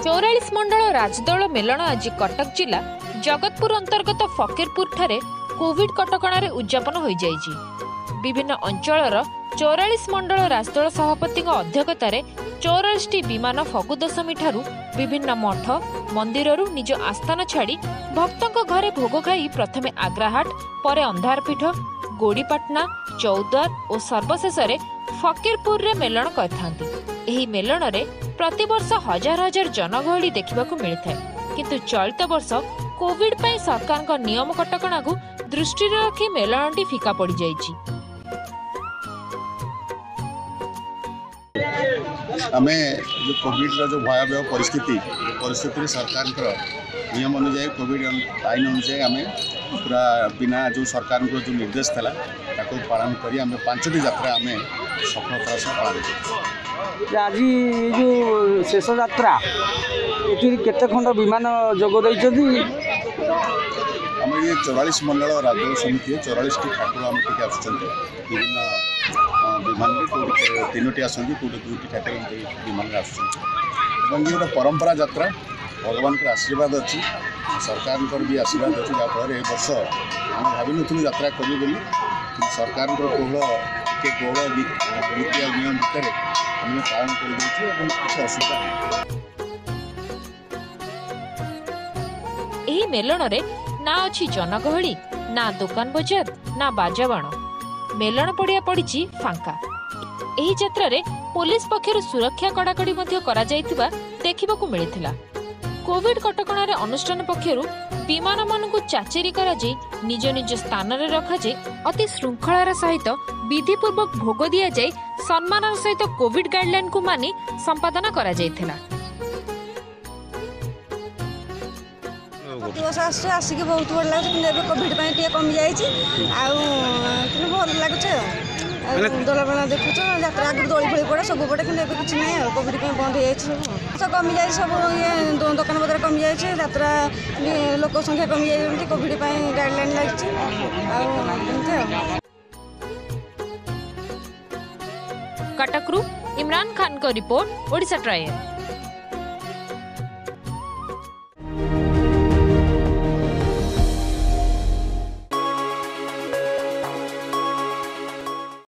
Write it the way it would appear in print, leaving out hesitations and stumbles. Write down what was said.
चौरालीस मंडल राजदोल melon आज कटक जिला जगतपुर अंतर्गत फकीरपुर ठारे कोविड कटकणार उद्यापन हो जाइछि। विभिन्न अंचलर 44 मंडल राजदोल सभापति अध्यक्षतार 44टी विमान फगु दशमी ठारू विभिन्न मठ मंदिररू निज आस्थान छाड़ी भक्तों घरे भोग खाई प्रथमे आग्राहाट पर अंधारपीठ गोड़ीपाटना चौद्वार और सर्वशेष फकीरपुर रे मेलन करथांती। एही मेलन रे प्रतिवर्ष हजार हजार जनगहली देखा मिलता है, किंतु चलित वर्ष कोविड पई सरकार का नियम कटकणा को दृष्टि रखी मेलनटी फिका पड़ जाइछि। आमे जो कोविड जो भयावह परिस्थिति सरकार नियम अनुसार कोविड आईन अनुसार आम पूरा बिना जो सरकार जो निर्देश था पालन करी आम 5टी यात्रा आम सफलतार सह पालन कर। आज जो शेष यात्रा ये केते खंड विमान जोग आम ये 44 मंडल राजदोल समिति 44टी ठाकुर आम टी आसुँच विभिन्न विमान में 3टी आसती 2टी ठाकुर विमान आसुँच गोटे परंपरा यात्रा भगवान का आशीर्वाद अच्छी सरकार भी आशीर्वाद अच्छी जहाँफल ए वर्ष आम भावी नु यात्रा करूँ बोली सरकार कोहल नीति नियम भितर आम पालन कर किसी असुविधा नहीं। मेलन रे ना अच्छी जनगहली ना दुकान बजार ना बाजाबाण मेलन पड़िया पड़ी फांका। एही यात्रा रे पुलिस पक्षर सुरक्षा कड़ाकड़ी देखा मिलता। कोविड कटकणार अनुष्ठान पक्षर विमान मानक चाचेरी करा निज निज स्थान में रखाई अति श्रृंखलार सहित विधिपूर्वक भोग दि जाए सम्मान सहित कोविड गाइडलाइन को मानि संपादन करा जायथिला। आसिक बहुत भल लगे कोविड कमी जाए भल लगे दोल मेला देखुच यात्रा आगे दोली फड़ी पड़े सब पड़े कि किसी ना कोविड बंद हो कमी जाए सब ये दुकान बजार कमी जाए यात्रा लोक संख्या कमी जाए कोविड गाइडलाइन लगी। कटकरू इमरान खान को रिपोर्ट ओडिशा ट्रायल।